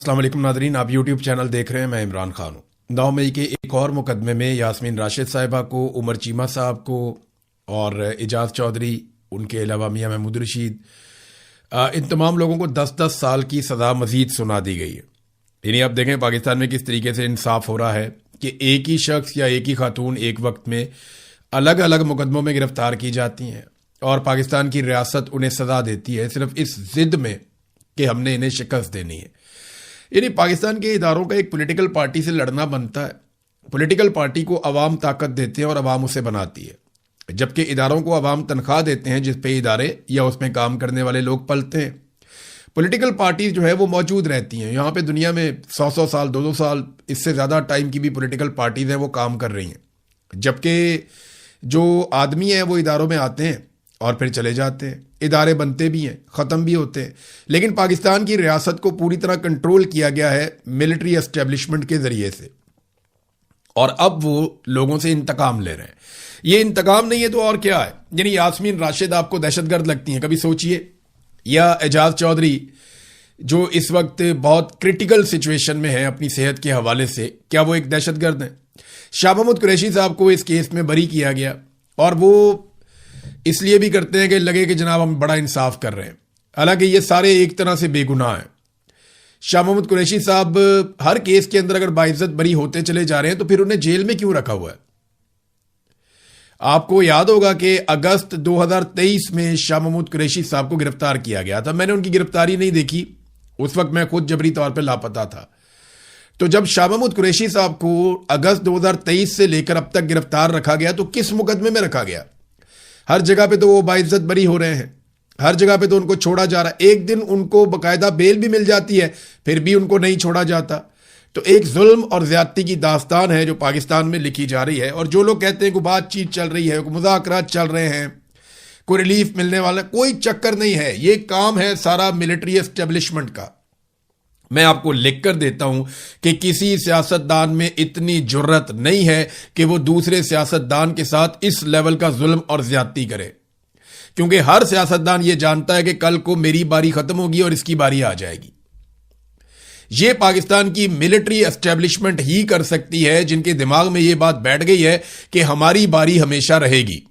अस्सलाम वालेकुम नादरीन, आप यूट्यूब चैनल देख रहे हैं। मैं इमरान खान हूँ। 9 मई के एक और मुकदमे में यास्मीन राशिद साहिबा को, उमर चीमा साहब को और एजाज चौधरी, उनके अलावा मियां महमूद रशीद, इन तमाम लोगों को 10-10 साल की सज़ा मजीद सुना दी गई है। यानी आप देखें पाकिस्तान में किस तरीके से इंसाफ हो रहा है कि एक ही शख्स या एक ही खातून एक वक्त में अलग अलग मुकदमों में गिरफ्तार की जाती हैं और पाकिस्तान की रियासत उन्हें सज़ा देती है सिर्फ इस जिद में कि हमने इन्हें शिकस्त देनी है। यानी पाकिस्तान के इदारों का एक पॉलिटिकल पार्टी से लड़ना बनता है। पॉलिटिकल पार्टी को अवाम ताकत देते हैं और अवाम उसे बनाती है, जबकि इदारों को अवाम तनख्वाह देते हैं जिस पे इदारे या उसमें काम करने वाले लोग पलते हैं। पॉलिटिकल पार्टी जो है वो मौजूद रहती हैं। यहाँ पे दुनिया में 100-100 साल, 200 साल, इससे ज़्यादा टाइम की भी पॉलिटिकल पार्टीज हैं, वो काम कर रही हैं। जबकि जो आदमी हैं वो इदारों में आते हैं और फिर चले जाते हैं। इदारे बनते भी हैं, ख़त्म भी होते हैं। लेकिन पाकिस्तान की रियासत को पूरी तरह कंट्रोल किया गया है मिलिट्री एस्टेब्लिशमेंट के ज़रिए से, और अब वो लोगों से इंतकाम ले रहे हैं। ये इंतकाम नहीं है तो और क्या है? यानी यास्मीन राशिद आपको दहशतगर्द लगती हैं, कभी सोचिए, या एजाज चौधरी जो इस वक्त बहुत क्रिटिकल सिचुएशन में है अपनी सेहत के हवाले से, क्या वो एक दहशतगर्द है? शाह महमूद कुरैशी साहब को इस केस में बरी किया गया, और वो इसलिए भी करते हैं कि लगे कि जनाब हम बड़ा इंसाफ कर रहे हैं। हालांकि ये सारे एक तरह से बेगुनाह हैं। शाह महमूद कुरैशी साहब हर केस के अंदर अगर बाइज्जत बरी होते चले जा रहे हैं तो फिर उन्हें जेल में क्यों रखा हुआ है? आपको याद होगा कि अगस्त 2023 में शाह महमूद कुरैशी साहब को गिरफ्तार किया गया था। मैंने उनकी गिरफ्तारी नहीं देखी, उस वक्त मैं खुद जबरी तौर पर लापता था। तो जब शाह महमूद कुरैशी साहब को अगस्त 2023 से लेकर अब तक गिरफ्तार रखा गया तो किस मुकदमे में रखा गया? हर जगह पे तो वो बाइज्जत बरी हो रहे हैं, हर जगह पे तो उनको छोड़ा जा रहा है। एक दिन उनको बकायदा बेल भी मिल जाती है, फिर भी उनको नहीं छोड़ा जाता। तो एक जुल्म और ज्यादती की दास्तान है जो पाकिस्तान में लिखी जा रही है। और जो लोग कहते हैं कि बातचीत चल रही है, मुज़ाकरात चल रहे हैं, कोई रिलीफ मिलने वाला, कोई चक्कर नहीं है। ये काम है सारा मिलिट्री एस्टेब्लिशमेंट का। मैं आपको लिख कर देता हूं कि किसी सियासतदान में इतनी जुर्रत नहीं है कि वो दूसरे सियासतदान के साथ इस लेवल का जुल्म और ज्यादती करे, क्योंकि हर सियासतदान ये जानता है कि कल को मेरी बारी खत्म होगी और इसकी बारी आ जाएगी। ये पाकिस्तान की मिलिट्री एस्टेब्लिशमेंट ही कर सकती है, जिनके दिमाग में ये बात बैठ गई है कि हमारी बारी हमेशा रहेगी,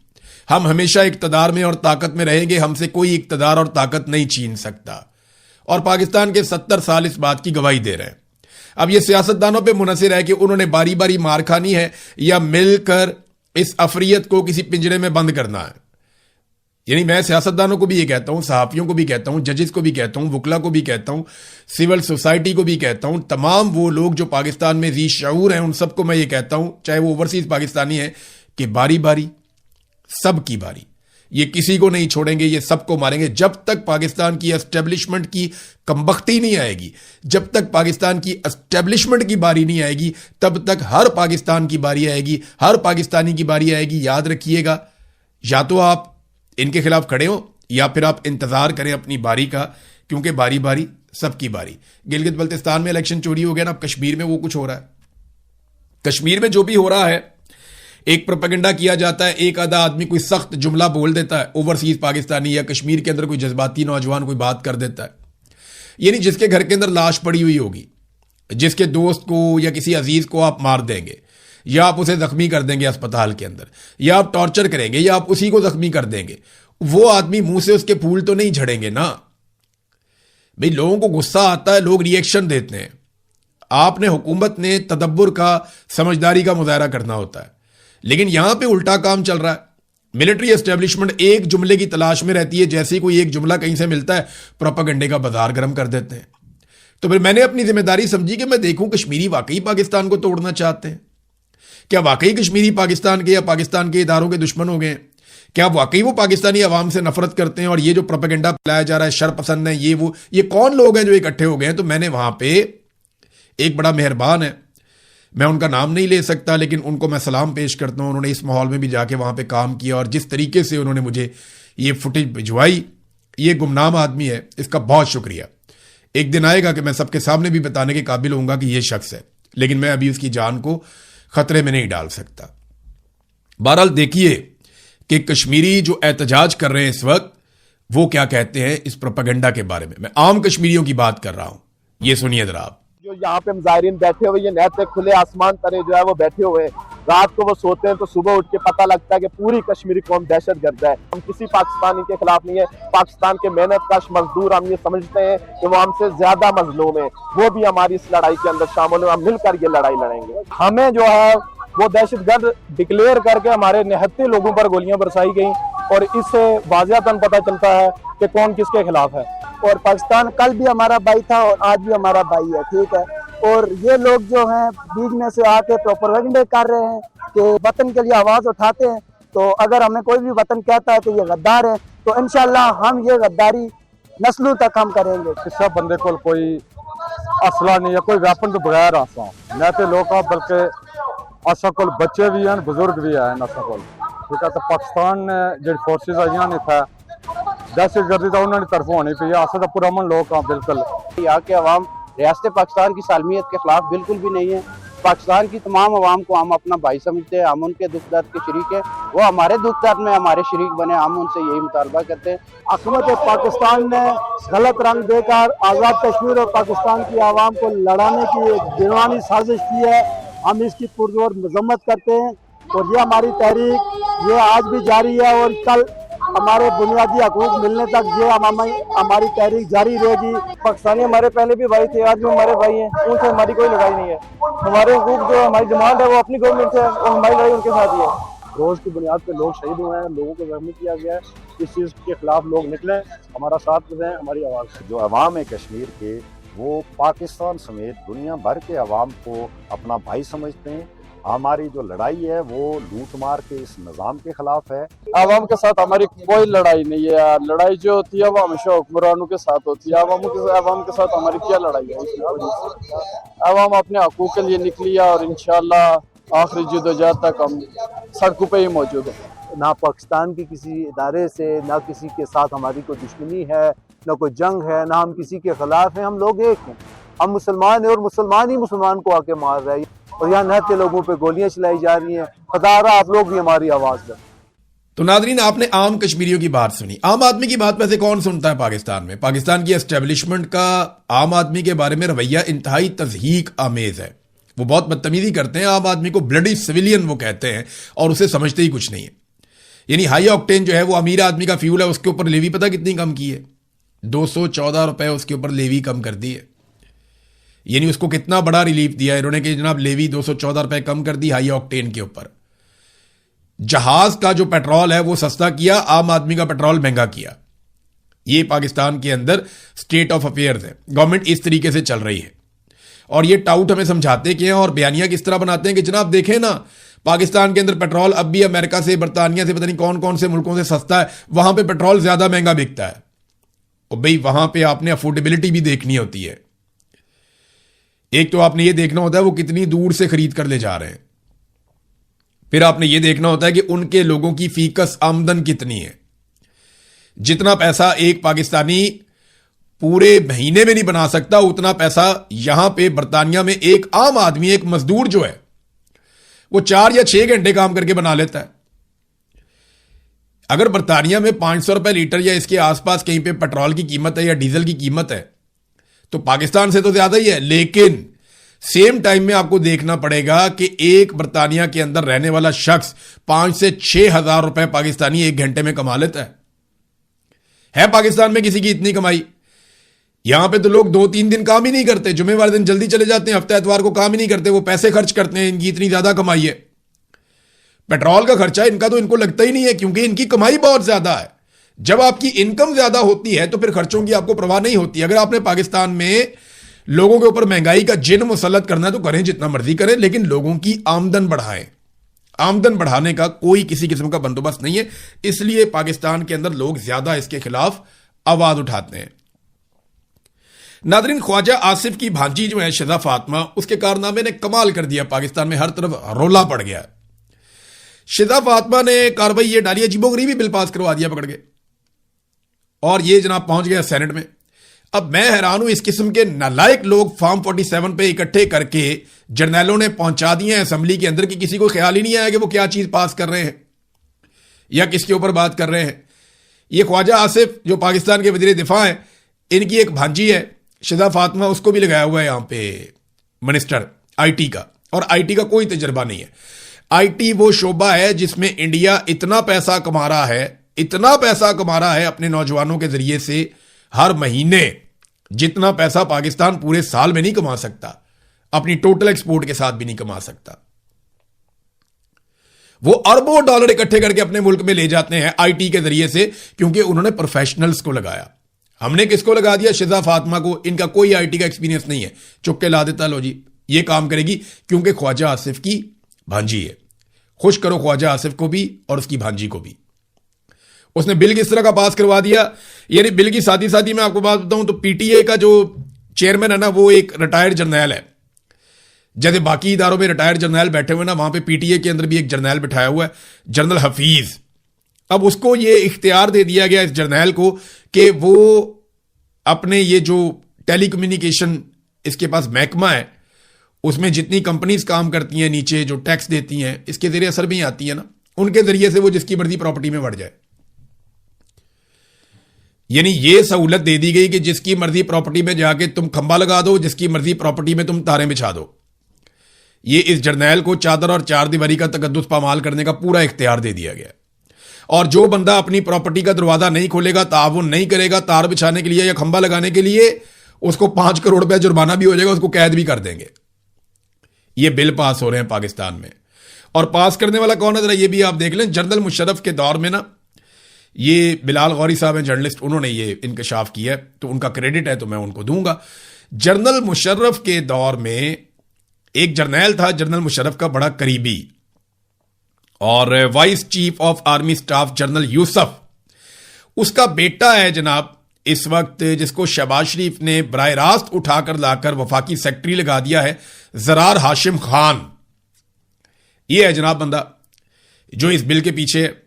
हम हमेशा इक्तदार में और ताकत में रहेंगे, हमसे कोई इक्तदार और ताकत नहीं छीन सकता। और पाकिस्तान के 70 साल इस बात की गवाही दे रहे हैं। अब ये सियासतदानों पे मुनहसिर है कि उन्होंने बारी बारी मार खानी है या मिलकर इस अफरियत को किसी पिंजरे में बंद करना है। यानी मैं सियासतदानों को भी ये कहता हूं, सहाफियों को भी कहता हूं, जजेस को भी कहता हूं, वकला को भी कहता हूं, सिविल सोसाइटी को भी कहता हूं, तमाम वो लोग जो पाकिस्तान में जी शऊर हैं उन सबको मैं ये कहता हूं, चाहे वो ओवरसीज पाकिस्तानी है, कि बारी बारी सबकी बारी, ये किसी को नहीं छोड़ेंगे, ये सबको मारेंगे। जब तक पाकिस्तान की एस्टेब्लिशमेंट की कमबख्ती नहीं आएगी, जब तक पाकिस्तान की एस्टेब्लिशमेंट की बारी नहीं आएगी, तब तक हर पाकिस्तान की बारी आएगी, हर पाकिस्तानी की बारी आएगी। याद रखिएगा, या तो आप इनके खिलाफ खड़े हो या फिर आप इंतजार करें अपनी बारी का, क्योंकि बारी बारी सबकी बारी। गिलगित बल्तिस्तान में इलेक्शन चोरी हो गया ना, अब कश्मीर में वो कुछ हो रहा है। कश्मीर में जो भी हो रहा है, एक प्रोपेगेंडा किया जाता है, एक आधा आदमी कोई सख्त जुमला बोल देता है, ओवरसीज पाकिस्तानी या कश्मीर के अंदर कोई जज्बाती नौजवान कोई बात कर देता है, यानी जिसके घर के अंदर लाश पड़ी हुई होगी, जिसके दोस्त को या किसी अजीज को आप मार देंगे, या आप उसे जख्मी कर देंगे अस्पताल के अंदर, या आप टॉर्चर करेंगे, या आप उसी को जख्मी कर देंगे, वो आदमी मुंह से उसके फूल तो नहीं झड़ेंगे ना भाई। लोगों को गुस्सा आता है, लोग रिएक्शन देते हैं। आपने, हुकूमत ने तदब्बुर का, समझदारी का मुजाहरा करना होता है, लेकिन यहां पे उल्टा काम चल रहा है। मिलिट्री एस्टेब्लिशमेंट एक जुमले की तलाश में रहती है, जैसे ही कोई एक जुमला कहीं से मिलता है प्रोपेगेंडे का बाजार गर्म कर देते हैं। तो फिर मैंने अपनी जिम्मेदारी समझी कि मैं देखूं कश्मीरी वाकई पाकिस्तान को तोड़ना चाहते हैं, क्या वाकई कश्मीरी पाकिस्तान के या पाकिस्तान के इदारों के दुश्मन हो गए, क्या वाकई वो पाकिस्तानी अवाम से नफरत करते हैं, और ये जो प्रोपेगेंडा फैलाया जा रहा है शरपसंद है, ये कौन लोग हैं जो इकट्ठे हो गए हैं। तो मैंने वहां पे एक बड़ा मेहरबान है, मैं उनका नाम नहीं ले सकता, लेकिन उनको मैं सलाम पेश करता हूं। उन्होंने इस माहौल में भी जाके वहां पे काम किया, और जिस तरीके से उन्होंने मुझे ये फुटेज भिजवाई, ये गुमनाम आदमी है, इसका बहुत शुक्रिया। एक दिन आएगा कि मैं सबके सामने भी बताने के काबिल होऊंगा कि ये शख्स है, लेकिन मैं अभी उसकी जान को खतरे में नहीं डाल सकता। बहरहाल देखिए कि कश्मीरी जो एहतजाज कर रहे हैं इस वक्त, वो क्या कहते हैं इस प्रोपेगेंडा के बारे में। मैं आम कश्मीरियों की बात कर रहा हूं, ये सुनिए जरा आप। जो यहाँ पे मुजाहिरीन बैठे हुए ये नहर खुले आसमान तले जो है वो बैठे हुए हैं, रात को वो सोते हैं तो सुबह उठ के पता लगता है कि पूरी कश्मीरी कौम दहशतगर्द है। हम किसी पाकिस्तानी के खिलाफ नहीं है, पाकिस्तान के मेहनत कश मजदूर हम ये समझते हैं कि वो हमसे ज्यादा मजलूम है, वो भी हमारी इस लड़ाई के अंदर शामिल है, हम मिलकर ये लड़ाई लड़ेंगे। हमें जो है वो दहशतगर्द डिक्लेयर करके हमारे निहत्ते लोगों पर गोलियां बरसाई गई और इससे वाज़िहतन पता चलता है कि कौन किसके खिलाफ है। और पाकिस्तान कल भी हमारा भाई था और आज भी हमारा भाई है, ठीक है। और ये लोग जो हैं बीच में से आके प्रोपेगेंडा कर रहे हैं कि वतन के लिए आवाज उठाते हैं, तो अगर हमें कोई भी वतन कहता है तो ये गद्दार है, तो इंशाल्लाह हम ये गद्दारी नस्लों तक हम करेंगे। किसी बंदे को कोई असला नहीं है, कोई वेपन तो बगैर आसा न तो लोग बल्कि असा को बच्चे भी हैं बुजुर्ग भी हैं असा को, ठीक है। तो पाकिस्तान ने जो फोर्सेज आई ने था दहशतगर्दी तो उन्होंने तरफों होनी पी है, असा तो पुरअमन लोग हाँ बिल्कुल। यहाँ के अवाम रियासत पाकिस्तान की सालमियत के खिलाफ बिल्कुल भी नहीं है। पाकिस्तान की तमाम अवाम को हम अपना भाई समझते हैं, हम उनके दुख दर्द के शरीक हैं, वो हमारे दुख दर्द में हमारे शरीक बने, हम उनसे यही मुतालबा करते हैं। हुकूमत पाकिस्तान ने गलत रंग देकर आज़ाद कश्मीर और पाकिस्तान की आवाम को लड़ाने की एक दीवानी साजिश की है, हम इसकी पुरजोर मजम्मत करते हैं। और ये हमारी तहरीक ये आज भी जारी है और कल हमारे बुनियादी हकूक मिलने तक ये हमारी तहरीक जारी रहेगी। पाकिस्तानी हमारे पहले भी भाई थे, आज भी हमारे भाई हैं, उनसे हमारी कोई लड़ाई नहीं है। हमारे हकूक जो हमारी डिमांड है वो अपनी गवर्नमेंट से है और हमारी लड़ाई उनके साथ ही है। रोज की बुनियाद पे लोग शहीद हुए हैं, लोगों को जख्मी किया गया है, इस चीज़ के खिलाफ लोग निकले, हमारा साथ दें, हमारी आवाज़। जो अवाम है कश्मीर के वो पाकिस्तान समेत दुनिया भर के अवाम को अपना भाई समझते हैं। हमारी जो लड़ाई है वो लूट मार के इस निज़ाम के खिलाफ है। आवाम के साथ हमारी कोई लड़ाई नहीं है यार, लड़ाई जो होती है वो हमेशा हुक्मरानों के साथ होती है। आवाम के साथ हमारी क्या लड़ाई है? आवाम अपने हकूक के लिए निकली है और इंशाल्लाह आखिरी जद्दोजहद तक हम सड़कों पे ही मौजूद है। ना पाकिस्तान की किसी इदारे से ना किसी के साथ हमारी कोई दुश्मनी है, ना कोई जंग है, ना हम किसी के खिलाफ हैं, हम लोग एक हैं, हम मुसलमान हैं और मुसलमान ही मुसलमान को आके मार रहे हैं और यहाँ नहते लोगों पे गोलियां चलाई जा रही हैं। खुदारा आप लोग भी हमारी आवाज दें। तो नादरीन, आपने आम कश्मीरियों की बात सुनी। आम आदमी की बात वैसे कौन सुनता है पाकिस्तान में? पाकिस्तान की एस्टेब्लिशमेंट का आम आदमी के बारे में रवैया इंतहाई तज़हीक आमेज है। वो बहुत बदतमीजी करते हैं, आम आदमी को ब्लडी सिविलियन वो कहते हैं और उसे समझते ही कुछ नहीं है। यानी हाई ऑक्टेन जो है वो अमीर आदमी का फ्यूल है, उसके ऊपर लेवी पता कितनी कम की है? 214 रुपए उसके ऊपर लेवी कम कर दी है। यानी उसको कितना बड़ा रिलीफ दिया है इन्होंने कि जनाब लेवी 214 रुपए कम कर दी हाई ऑक्टेन के ऊपर। जहाज का जो पेट्रोल है वो सस्ता किया, आम आदमी का पेट्रोल महंगा किया। ये पाकिस्तान के अंदर स्टेट ऑफ अफेयर्स है, गवर्नमेंट इस तरीके से चल रही है। और ये टाउट हमें समझाते कि हैं और बयानियां किस तरह बनाते हैं कि जनाब देखें ना, पाकिस्तान के अंदर पेट्रोल अब भी अमेरिका से, बरतानिया से, पता नहीं कौन कौन से मुल्कों से सस्ता है, वहां पे पेट्रोल ज्यादा महंगा बिकता है। और भाई वहां पे आपने अफोर्डेबिलिटी भी देखनी होती है। एक तो आपने ये देखना होता है वो कितनी दूर से खरीद कर ले जा रहे हैं, फिर आपने ये देखना होता है कि उनके लोगों की फीकस आमदन कितनी है। जितना पैसा एक पाकिस्तानी पूरे महीने में नहीं बना सकता, उतना पैसा यहां पे बरतानिया में एक आम आदमी, एक मजदूर जो है वो 4 या 6 घंटे काम करके बना लेता है। अगर बरतानिया में 500 रुपए लीटर या इसके आसपास कहीं पे पेट्रोल की कीमत है या डीजल की कीमत है तो पाकिस्तान से तो ज्यादा ही है। लेकिन सेम टाइम में आपको देखना पड़ेगा कि एक बरतानिया के अंदर रहने वाला शख्स 5 से 6 हजार रुपए पाकिस्तानी एक घंटे में कमा लेता है पाकिस्तान में किसी की इतनी कमाई? यहां पे तो लोग 2-3 दिन काम ही नहीं करते, जुम्मे वाले दिन जल्दी चले जाते हैं, हफ्ते एतवार को काम ही नहीं करते, वो पैसे खर्च करते हैं। इनकी इतनी ज्यादा कमाई है, पेट्रोल का खर्चा इनका तो इनको लगता ही नहीं है क्योंकि इनकी कमाई बहुत ज्यादा है। जब आपकी इनकम ज्यादा होती है तो फिर खर्चों की आपको परवाह नहीं होती। अगर आपने पाकिस्तान में लोगों के ऊपर महंगाई का जिन मुसल्लत करना है तो करें, जितना मर्जी करें, लेकिन लोगों की आमदन बढ़ाएं। आमदन बढ़ाने का कोई किसी किस्म का बंदोबस्त नहीं है, इसलिए पाकिस्तान के अंदर लोग ज्यादा इसके खिलाफ आवाज उठाते हैं। नादरीन, ख्वाजा आसिफ की भांजी जो है शिजा फातिमा, उसके कारनामे ने कमाल कर दिया। पाकिस्तान में हर तरफ रोला पड़ गया। शिजा फातिमा ने कार्रवाई ये डाली, अजीबोगरीबी बिल पास करवा दिया पकड़ के, और ये जनाब पहुंच गया सेनेट में। अब मैं हैरान हूं, इस किस्म के नालायक लोग फॉर्म 47 पे इकट्ठे करके जर्नैलों ने पहुंचा दिए हैं असेंबली के अंदर कि किसी को ख्याल ही नहीं आया कि वो क्या चीज पास कर रहे हैं या किसके ऊपर बात कर रहे हैं। ये ख्वाजा आसिफ जो पाकिस्तान के वजीर दिफा हैं, इनकी एक भांजी है शिजा फातिमा, उसको भी लगाया हुआ है यहां पे मिनिस्टर आईटी का, और आईटी का कोई तजर्बा नहीं है। आईटी वो शोबा है जिसमें इंडिया इतना पैसा कमा रहा है, इतना पैसा कमा रहा है अपने नौजवानों के जरिए से हर महीने, जितना पैसा पाकिस्तान पूरे साल में नहीं कमा सकता, अपनी टोटल एक्सपोर्ट के साथ भी नहीं कमा सकता। वो अरबों डॉलर इकट्ठे करके अपने मुल्क में ले जाते हैं आईटी के जरिए से, क्योंकि उन्होंने प्रोफेशनल्स को लगाया। हमने किसको लगा दिया? शिजा फातिमा को। इनका कोई आईटी का एक्सपीरियंस नहीं है, चुप के ला देता, लो जी ये काम करेगी, क्योंकि ख्वाजा आसिफ की भांजी है। खुश करो ख्वाजा आसिफ को भी और उसकी भांजी को भी। उसने बिल किस तरह का पास करवा दिया, यानी बिल की साथ ही साथ ही मैं आपको बात बताऊं तो पीटीए का जो चेयरमैन है ना, वो एक रिटायर्ड जर्नैल है। जैसे बाकी इदारों में रिटायर्ड जर्नैल बैठे हुए ना, वहां पे पीटीए के अंदर भी एक जर्नैल बिठाया हुआ है, जनरल हफीज। अब उसको ये इख्तियार दे दिया गया इस जर्नैल को कि वो अपने ये जो टेलीकम्युनिकेशन इसके पास महकमा है, उसमें जितनी कंपनीज काम करती हैं नीचे, जो टैक्स देती हैं, इसके जरिए असर भी आती है ना, उनके जरिए से वो जिसकी मर्जी प्रॉपर्टी में बढ़ जाए। यानी ये सहूलत दे दी गई कि जिसकी मर्जी प्रॉपर्टी में जाके तुम खंबा लगा दो, जिसकी मर्जी प्रॉपर्टी में तुम तारें बिछा दो। ये इस जर्नैल को चादर और चार दीवारी का तकद्दुस पामाल करने का पूरा इख्तियार दे दिया गया। और जो बंदा अपनी प्रॉपर्टी का दरवाजा नहीं खोलेगा, ताउन नहीं करेगा तार बिछाने के लिए या खंबा लगाने के लिए, उसको 5 करोड़ रुपया जुर्माना भी हो जाएगा, उसको कैद भी कर देंगे। ये बिल पास हो रहे हैं पाकिस्तान में। और पास करने वाला कौन है जरा ये भी आप देख लें। जनरल मुशर्रफ के दौर में ना, ये बिलाल गौरी साहब हैं जर्नलिस्ट, उन्होंने ये इंकशाफ किया है, तो उनका क्रेडिट है तो मैं उनको दूंगा। जनरल मुशर्रफ के दौर में एक जर्नैल था, जनरल मुशर्रफ का बड़ा करीबी, और vice chief of army staff general Yusuf, उसका बेटा है जनाब इस वक्त, जिसको शहबाज शरीफ ने बराह रास्त उठाकर लाकर वफाकी सेक्रेटरी लगा दिया है, जरार हाशिम खान। यह है जनाब बंदा जो इस बिल के पीछे है।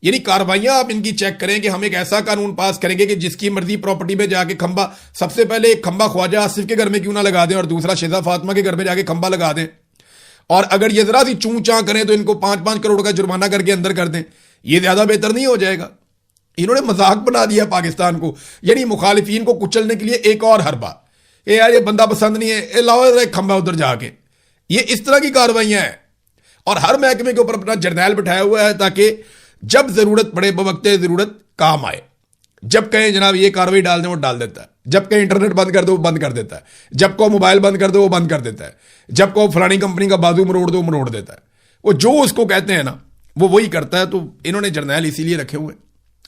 यानी कार्रवाइयां आप इनकी चेक करें कि हम एक ऐसा कानून पास करेंगे कि जिसकी मर्जी प्रॉपर्टी में जाके खंबा, सबसे पहले एक खंबा ख्वाजा आसिफ के घर में क्यों ना लगा दें, और दूसरा शिजा फातिमा के घर में जाके खंबा लगा दें, और अगर ये जरा सी चूं चां करें तो इनको 5-5 करोड़ का जुर्माना करके अंदर कर दें। ये ज्यादा बेहतर नहीं हो जाएगा? इन्होंने मजाक बना दिया पाकिस्तान को, यानी मुखालिफिन को कुचलने के लिए एक और हरबा। यार ये बंदा पसंद नहीं है, लाओ एक खंबा उधर जाके। ये इस तरह की कार्रवाइयां हैं, और हर महकमे के ऊपर अपना जर्नैल बिठाया हुआ है ताकि जब जरूरत पड़े बवक्ते जरूरत काम आए। जब कहें जनाब ये कार्रवाई डाल दें वो डाल देता है, जब कहें इंटरनेट बंद कर दो वो बंद कर देता है, जब को मोबाइल बंद कर दो वो बंद कर देता है, जब को फलानी कंपनी का बाजू मरोड़ दो मरोड़ देता है। वो जो उसको कहते हैं ना वो वही करता है। तो इन्होंने जर्नैल इसीलिए रखे हुए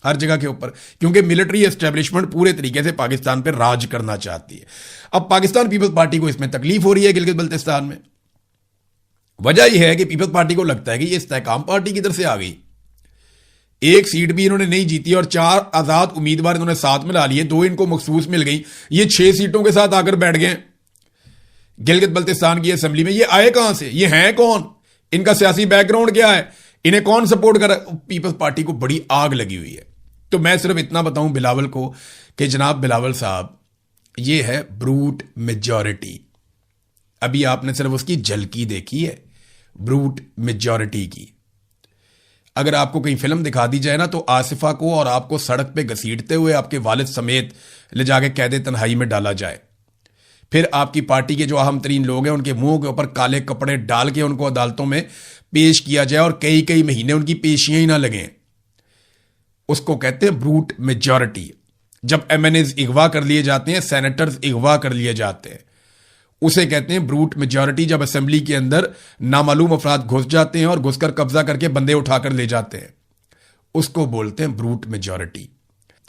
हर जगह के ऊपर, क्योंकि मिलिट्री एस्टेब्लिशमेंट पूरे तरीके से पाकिस्तान पर राज करना चाहती है। अब पाकिस्तान पीपल्स पार्टी को इसमें तकलीफ हो रही है गिलगित बल्तिस्तान में। वजह यह है कि पीपल्स पार्टी को लगता है कि ये इस्तेहकाम पार्टी की तरफ से आ गई। एक सीट भी इन्होंने नहीं जीती और 4 आजाद उम्मीदवार इन्होंने साथ में ला लिए, 2 इनको मखसूस मिल गई। ये 6 सीटों के साथ आकर बैठ गए गिलगित बल्तिस्तान की असेंबली में। ये आए कहां से, ये हैं कौन, इनका सियासी बैकग्राउंड क्या है, इन्हें कौन सपोर्ट कर रहा है? पीपल्स पार्टी को बड़ी आग लगी हुई है। तो मैं सिर्फ इतना बताऊं बिलावल को कि जनाब बिलावल साहब, ये है ब्रूट मेजॉरिटी। अभी आपने सिर्फ उसकी झलकी देखी है, ब्रूट मेजॉरिटी की। अगर आपको कहीं फिल्म दिखा दी जाए ना, तो आसिफा को और आपको सड़क पे घसीटते हुए आपके वालिद समेत ले जाके कैदे तन्हाई में डाला जाए, फिर आपकी पार्टी के जो अहम तरीन लोग हैं उनके मुंह के ऊपर काले कपड़े डाल के उनको अदालतों में पेश किया जाए और कई कई महीने उनकी पेशियां ही ना लगें, उसको कहते हैं ब्रूट मेजॉरिटी। जब एमएनएज अगवा कर लिए जाते हैं, सेनेटर्स अगवा कर लिए जाते हैं, उसे कहते हैं ब्रूट मेजॉरिटी। जब असेंबली के अंदर नामालूम अफराद घुस जाते हैं और घुसकर कब्जा करके बंदे उठाकर ले जाते हैं, उसको बोलते हैं ब्रूट मेजॉरिटी।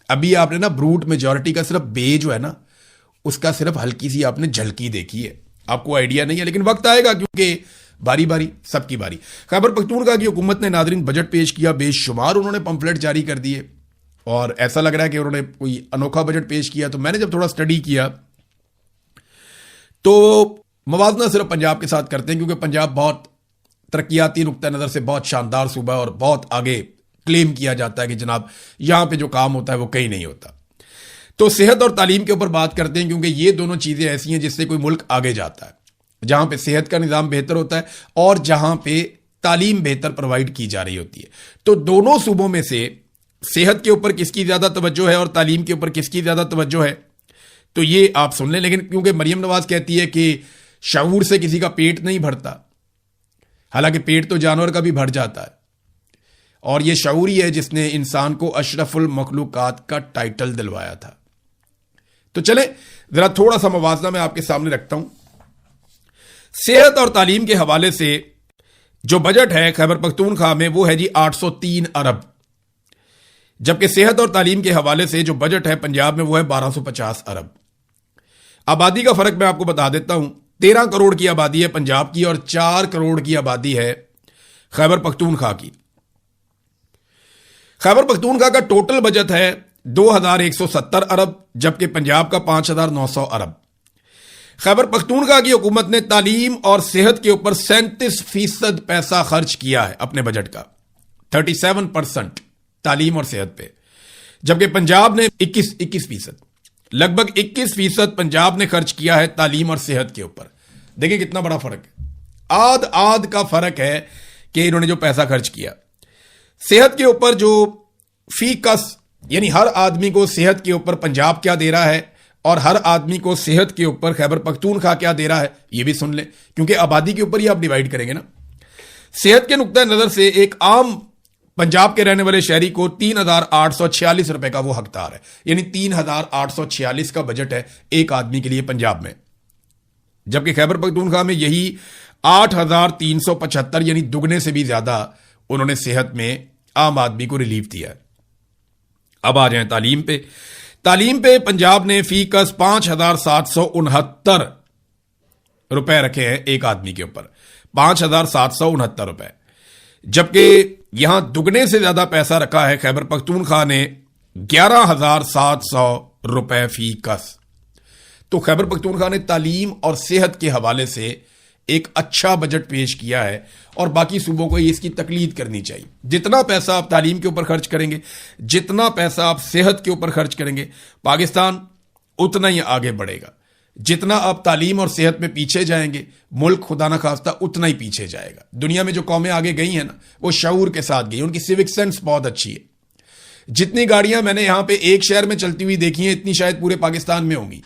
अभी आपने ना ब्रूट मेजॉरिटी का सिर्फ बे जो है ना, उसका सिर्फ हल्की सी आपने झलकी देखी है, आपको आइडिया नहीं है, लेकिन वक्त आएगा क्योंकि बारी बारी सबकी बारी। खैबर पख्तूनख्वा की हुकूमत ने नादरीन बजट पेश किया, बेशुमार उन्होंने पंफलेट जारी कर दिए और ऐसा लग रहा है कि उन्होंने कोई अनोखा बजट पेश किया। तो मैंने जब थोड़ा स्टडी किया तो मवाजना सिर्फ पंजाब के साथ करते हैं, क्योंकि पंजाब बहुत तरक्याती नुक्ता नज़र से बहुत शानदार सूबा है और बहुत आगे क्लेम किया जाता है कि जनाब यहां पे जो काम होता है वो कहीं नहीं होता। तो सेहत और तालीम के ऊपर बात करते हैं, क्योंकि ये दोनों चीजें ऐसी हैं जिससे कोई मुल्क आगे जाता है, जहां पे सेहत का निज़ाम बेहतर होता है और जहां पे तालीम बेहतर प्रोवाइड की जा रही होती है। तो दोनों सूबों में से सेहत के ऊपर किसकी ज्यादा तवज्जो है और तालीम के ऊपर किसकी ज्यादा तवज्जो है, तो ये आप सुन लें। लेकिन क्योंकि मरियम नवाज कहती है कि शऊर से किसी का पेट नहीं भरता, हालांकि पेट तो जानवर का भी भर जाता है, और ये शऊर ही है जिसने इंसान को अशरफुल मखलूकात का टाइटल दिलवाया था। तो चले जरा थोड़ा सा मवाजना मैं आपके सामने रखता हूं। सेहत और तालीम के हवाले से जो बजट है खैबर पख्तूनख्वा में वो है जी 803 अरब, जबकि सेहत और तालीम के हवाले से जो बजट है पंजाब में वो है 1250 अरब। आबादी का फर्क मैं आपको बता देता हूं। 13 करोड़ की आबादी है पंजाब की और 4 करोड़ की आबादी है खैबर पख्तूनख्वा की। खैबर पख्तूनख्वा का टोटल बजट है 2170 अरब, जबकि पंजाब का 5900 अरब। खैबर पख्तूनख्वा की हुकूमत ने तालीम और सेहत के ऊपर 37% पैसा खर्च किया है अपने बजट का, 37% तालीम और सेहत पे, जबकि पंजाब ने 21%, लगभग 21% पंजाब ने खर्च किया है तालीम और सेहत के ऊपर। देखिए कितना बड़ा फर्क है, आध का फर्क है कि इन्होंने जो पैसा खर्च किया। सेहत के ऊपर जो फी कस, यानी हर आदमी को सेहत के ऊपर पंजाब क्या दे रहा है और हर आदमी को सेहत के ऊपर खैबर पख्तूनख्वा क्या दे रहा है, यह भी सुन लें, क्योंकि आबादी के ऊपर ही आप डिवाइड करेंगे ना। सेहत के नुक्ता नजर से एक आम पंजाब के रहने वाले शहरी को 3846 रुपए का वो हकदार है, यानी 3846 का बजट है एक आदमी के लिए पंजाब में, जबकि खैबर पख्तूनख्वा में यही 8375, यानी दुगने से भी ज्यादा उन्होंने सेहत में आम आदमी को रिलीफ दिया है। अब आ जाए तालीम पे। तालीम पे पंजाब ने फी कस 5769 रुपए रखे हैं एक आदमी के ऊपर, 5769 रुपए, जबकि यहां दुगने से ज्यादा पैसा रखा है खैबर पख्तूनख्वा ने 11700 रुपए फी कस। तो खैबर पख्तूनख्वा ने तालीम और सेहत के हवाले से एक अच्छा बजट पेश किया है, और बाकी सूबों को इसकी तकलीद करनी चाहिए। जितना पैसा आप तालीम के ऊपर खर्च करेंगे, जितना पैसा आप सेहत के ऊपर खर्च करेंगे, पाकिस्तान उतना ही आगे बढ़ेगा। जितना आप तालीम और सेहत में पीछे जाएंगे, मुल्क खुदा ना खास्ता उतना ही पीछे जाएगा। दुनिया में जो कौमें आगे गई हैं ना, वो शऊर के साथ गई, उनकी सिविक सेंस बहुत अच्छी है। जितनी गाड़ियां मैंने यहां पे एक शहर में चलती हुई देखी हैं, इतनी शायद पूरे पाकिस्तान में होंगी,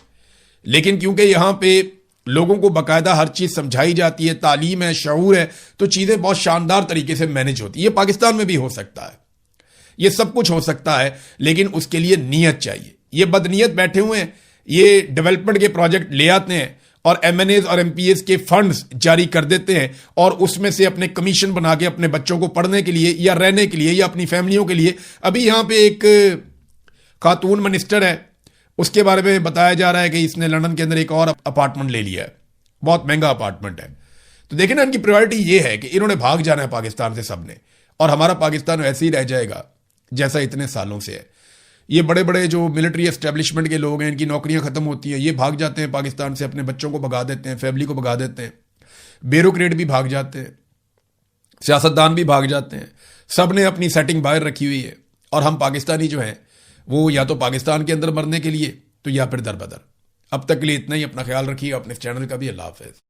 लेकिन क्योंकि यहां पे लोगों को बाकायदा हर चीज समझाई जाती है, तालीम है, शऊर है, तो चीजें बहुत शानदार तरीके से मैनेज होती है। ये पाकिस्तान में भी हो सकता है, ये सब कुछ हो सकता है, लेकिन उसके लिए नीयत चाहिए। ये बदनीयत बैठे हुए हैं, ये डेवलपमेंट के प्रोजेक्ट ले आते हैं और MNAs और MPs के फंड्स जारी कर देते हैं, और उसमें से अपने कमीशन बना के अपने बच्चों को पढ़ने के लिए या रहने के लिए या अपनी फैमिलियों के लिए। अभी यहां पे एक खातून मिनिस्टर है, उसके बारे में बताया जा रहा है कि इसने लंदन के अंदर एक और अपार्टमेंट ले लिया है, बहुत महंगा अपार्टमेंट है। तो देखिए ना, इनकी प्रायोरिटी ये है कि इन्होंने भाग जाना है पाकिस्तान से सबने, और हमारा पाकिस्तान वैसे ही रह जाएगा जैसा इतने सालों से है। ये बड़े बड़े जो मिलिट्री एस्टेब्लिशमेंट के लोग हैं, इनकी नौकरियां खत्म होती हैं, ये भाग जाते हैं पाकिस्तान से, अपने बच्चों को भगा देते हैं, फैमिली को भगा देते हैं, ब्यूरोक्रेट भी भाग जाते हैं, सियासतदान भी भाग जाते हैं, सब ने अपनी सेटिंग बाहर रखी हुई है, और हम पाकिस्तानी जो हैं वो या तो पाकिस्तान के अंदर मरने के लिए, तो या फिर दर बदर। अब तक के लिए इतना ही। अपना ख्याल रखिए, अपने चैनल का भी। अल्लाह हाफ़िज़।